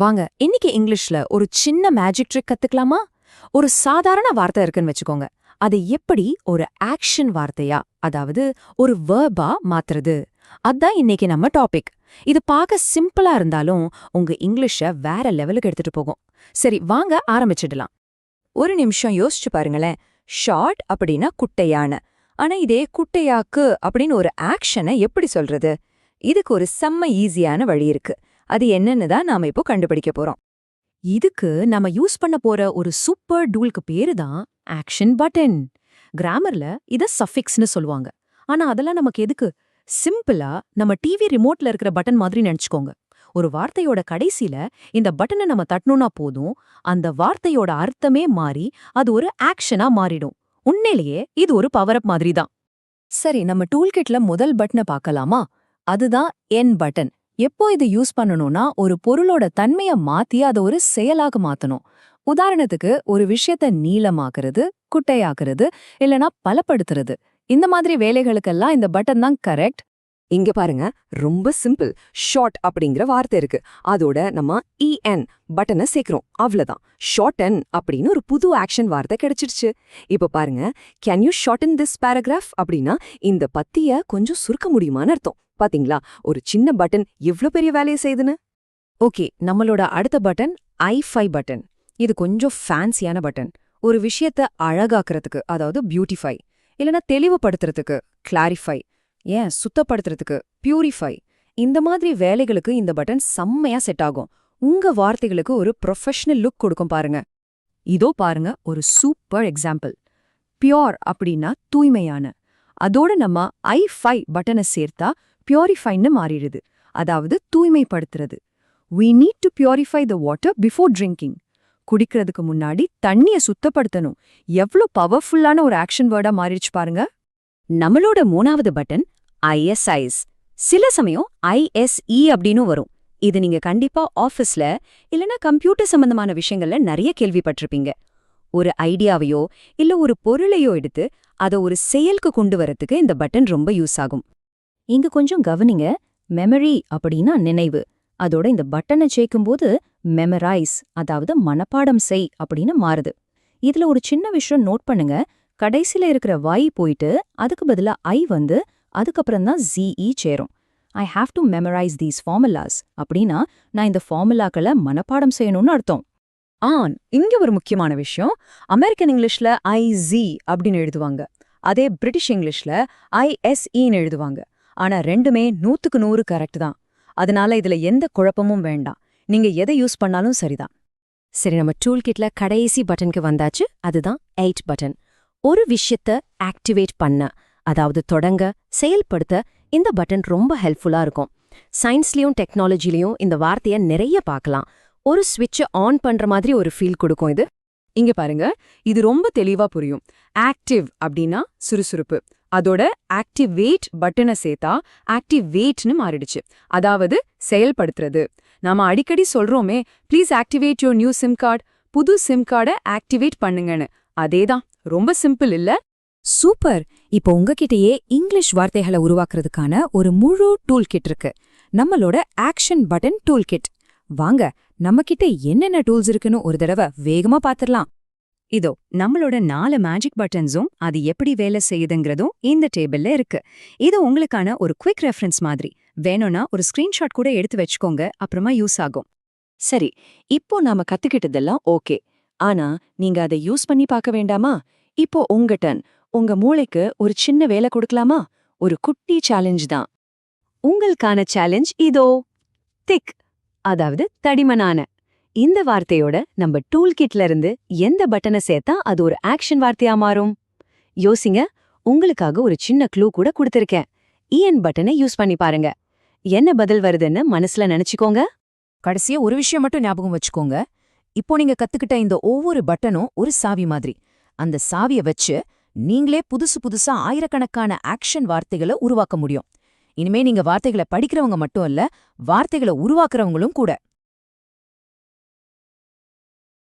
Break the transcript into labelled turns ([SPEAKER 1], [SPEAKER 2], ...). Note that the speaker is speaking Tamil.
[SPEAKER 1] வாங்க இன்னைக்கு இங்கிலீஷ்ல ஒரு சின்ன மேஜிக் ட்ரிக் கத்துக்கலாமா? ஒரு சாதாரண வார்த்தை இருக்குன்னு வச்சுக்கோங்க. அது எப்படி ஒரு ஆக்ஷன் வார்த்தையா, அதாவது ஒரு வெர்பா மாத்துறது? அதான் இன்னைக்கு நம்ம டாபிக். இது பார்க்க சிம்பிளா இருந்தாலும் உங்க இங்கிலீஷ வேற லெவலுக்கு எடுத்துட்டு போகும். சரி, வாங்க ஆரம்பிச்சிடலாம். ஒரு நிமிஷம் யோசிச்சு பாருங்களேன். ஷார்ட் அப்படின்னா குட்டையான. ஆனா இதே குட்டையாக்கு அப்படின்னு ஒரு ஆக்ஷனை எப்படி சொல்றது? இதுக்கு ஒரு செம்ம ஈஸியான வழி இருக்கு. அது என்னன்னு தான் நாம இப்போ கண்டுபிடிக்க போறோம். இதுக்கு நம்ம யூஸ் பண்ண போற ஒரு சூப்பர் டூலுக்கு பேரு தான் ஆக்ஷன் பட்டன். கிராமர்ல இத சஃபிக்ஸ்னு சொல்லுவாங்க. ஆனா அதெல்லாம் நமக்கு எதுக்கு? சிம்பிளா நம்ம டிவி ரிமோட்ல இருக்கிற பட்டன் மாதிரி நினைச்சுக்கோங்க. ஒரு வார்த்தையோட கடைசில இந்த பட்டனை நம்ம தட்டணும்னா போதும், அந்த வார்த்தையோட அர்த்தமே மாறி அது ஒரு ஆக்ஷனா மாறிடும். உண்மையிலேயே இது ஒரு பவர் அப் மாதிரி தான். சரி, நம்ம டூல்கிட்ல முதல் பட்டனை பார்க்கலாமா? அதுதான் என் பட்டன். எப்போ இது யூஸ் பண்ணணும்னா, ஒரு பொருளோட தன்மைய மாத்தி அதை ஒரு செயலாக மாத்தணும். உதாரணத்துக்கு ஒரு விஷயத்த நீளமாக்குறது, குட்டையாக்குறது, இல்லனா பலப்படுத்துறது. இந்த மாதிரி வேலைகளுக்கெல்லாம் இந்த பட்டன் தான் கரெக்ட்.
[SPEAKER 2] இங்க பாருங்க, ரொம்ப சிம்பிள். ஷார்ட் அப்படிங்கிற வார்த்தை இருக்கு. அதோட நம்ம en பட்டனை சேர்க்கிறோம். அவ்வளவுதான். ஷார்டன் அப்படின்னு ஒரு புது ஆக்ஷன் வார்த்தை கிடைச்சிடுச்சு. இப்ப பாருங்க, can you shorten this paragraph அப்படின்னா இந்த பத்திய கொஞ்சம் சுருக்க முடியுமான்னு அர்த்தம். பாத்தீங்களா, ஒரு சின்ன பட்டன் எவ்ளோ பெரிய வேலையை செய்யுதுன்னு.
[SPEAKER 1] ஓகே, நம்மளோட அடுத்த பட்டன் ஐ5 பட்டன். இது கொஞ்சம் ஃபேன்சியான பட்டன். ஒரு விஷயத்த அழகாக்குறதுக்கு, அதாவது பியூட்டிஃபை, இல்லனா தெளிவுபடுத்துறதுக்கு கிளாரிஃபை, ஏன் சுத்தப்படுத்துறதுக்கு பியூரிஃபை, இந்த மாதிரி வேலைகளுக்கு இந்த பட்டன் செம்மையா செட் ஆகும். உங்க வார்த்தைகளுக்கு ஒரு ப்ரொஃபஷனல் லுக் கொடுக்கும் பாருங்க. இதோ பாருங்க ஒரு சூப்பர் எக்ஸாம்பிள். பியோர் அப்படின்னா தூய்மையான. அதோட நம்ம ஐ5 பட்டனை சேர்த்தா பியூரிஃபைன்னு மாறிடுது, அதாவது தூய்மைப்படுத்துறது. We need to purify the water before drinking. குடிக்கிறதுக்கு முன்னாடி தண்ணிய சுத்தப்படுத்தணும். எவ்ளோ பவர்ஃபுல்லான ஒரு ஆக்ஷன் வேர்டா மாறிடுச்சு பாருங்க.
[SPEAKER 2] நம்மளோட மூணாவது பட்டன் ஐஎஸ்ஐஸ். சில சமயம் ஐஎஸ்இ அப்படின்னு வரும். இது நீங்க கண்டிப்பா ஆஃபீஸ்ல இல்லனா கம்ப்யூட்டர் சம்பந்தமான விஷயங்கள்ல நிறைய கேள்விப்பட்டிருப்பீங்க. ஒரு ஐடியாவையோ இல்ல ஒரு பொருளையோ எடுத்து அதை ஒரு செயலுக்கு கொண்டு வரதுக்கு இந்த பட்டன் ரொம்ப யூஸ் ஆகும்.
[SPEAKER 1] இங்க கொஞ்சம் கவனிங்க. மெமரி அப்படின்னா நினைவு. அதோட இந்த பட்டனை சேர்க்கும்போது மெமரைஸ், அதாவது மனப்பாடம் செய் அப்படின்னு மாறுது. இதுல ஒரு சின்ன விஷயம் நோட் பண்ணுங்க. கடைசில இருக்கிற y போயிட்டு அதுக்கு பதிலா ஐ வந்து அதுக்கப்புறம் தான் ZE சேரும். I have to memorise these formulas அப்படின்னா நான் இந்த ஃபார்முலாக்களை மனப்பாடம் செய்யணும்னு அர்த்தம். இங்க ஒரு முக்கியமான விஷயம். அமெரிக்கன் இங்கிலீஷ்ல ஐசி அப்படின்னு எழுதுவாங்க. அதே பிரிட்டிஷ் இங்கிலீஷ்ல ஐஎஸ்இன்னு எழுதுவாங்க. ஆனா ரெண்டுமே 100க்கு 100 கரெக்ட் தான். அதனால இதுல எந்த குழப்பமும் வேண்டாம். நீங்க எதை யூஸ் பண்ணாலும் சரிதான். சரி, நம்ம டூல் கிட்ல கடைசி பட்டனுக்கு வந்தாச்சு. அதுதான் 8 பட்டன். ஒரு விஷயத்த ஆக்டிவேட் பண்ண, அதாவது தொடங்க, செயல்படுத்த இந்த பட்டன் ரொம்ப ஹெல்ப்ஃபுல்லா இருக்கும். சயின்ஸ்லயும் டெக்னாலஜிலையும் இந்த வார்த்தைய நிறைய பார்க்கலாம். ஒரு ஸ்விட்சை ஆன் பண்ற மாதிரி ஒரு ஃபீல் கொடுக்கும் இது. இங்க பாருங்க, இது ரொம்ப தெளிவா புரியும். ஆக்டிவ் அப்படின்னா சுறுசுறுப்பு. அதோட ஆக்டிவேட் பட்டனை சேர்த்தா ஆக்டிவேட்னு மாறிடுச்சு, அதாவது செயல்படுத்துறது. நாம அடிக்கடி சொல்றோமே, please activate your new sim card, புது சிம் கார்டை ஆக்டிவேட் பண்ணுங்கன்னு. அதேதான், ரொம்ப சிம்பிள் இல்ல? சூப்பர். இப்போ உங்ககிட்டயே இங்கிலீஷ் வார்த்தைகளை உருவாக்குறதுக்கான ஒரு முழு டூல் கிட் இருக்கு. நம்மளோட ஆக்ஷன் பட்டன் டூல் கிட். வாங்க, நம்மகிட்ட என்னென்ன டூல்ஸ் இருக்குன்னு ஒரு தடவை வேகமா பாத்துரலாம். இதோ நம்மளோட 4 மேஜிக் பட்டன்ஸும் அது எப்படி வேலை செய்யுதுங்கிறதும் இந்த டேபிள்ல இருக்கு. இது உங்களுக்கான ஒரு குவிக் ரெஃபரன்ஸ் மாதிரி. வேணும்னா ஒரு ஸ்கிரீன்ஷாட் கூட எடுத்து வச்சுக்கோங்க, அப்புறமா யூஸ் ஆகும். சரி, இப்போ நாம கத்துக்கிட்டதெல்லாம் ஓகே. ஆனா நீங்க அதை யூஸ் பண்ணி பார்க்க வேண்டாமா? இப்போ உங்க டர்ன். உங்க மூளைக்கு ஒரு சின்ன வேலை கொடுக்கலாமா? ஒரு குட்டி சேலஞ்ச் தான். உங்களுக்கான சேலஞ்ச் இதோ. திக், அதாவது தடிமனான. இந்த வார்த்தையோட நம்ம டூல் கிட்ல இருந்து எந்த பட்டனை சேர்த்தா அது ஒரு ஆக்ஷன் வார்த்தையா மாறும்? யோசிங்க. உங்களுக்காக ஒரு சின்ன க்ளூ கூட கொடுத்திருக்கேன். இஎன் பட்டனை யூஸ் பண்ணி பாருங்க. என்ன பதில் வருதுன்னு மனசுல நினைச்சுக்கோங்க. கடைசியா ஒரு விஷயம் மட்டும் ஞாபகம் வச்சுக்கோங்க. இப்போ நீங்க கத்துக்கிட்ட இந்த ஒவ்வொரு பட்டனும் ஒரு சாவி மாதிரி. அந்த சாவியை வச்சு நீங்களே புதுசு புதுசா ஆயிரக்கணக்கான ஆக்ஷன் வார்த்தைகளை உருவாக்க முடியும். இனிமே நீங்க வார்த்தைகளை படிக்கிறவங்க மட்டும் இல்ல, வார்த்தைகளை உருவாக்குறவங்களும் கூட.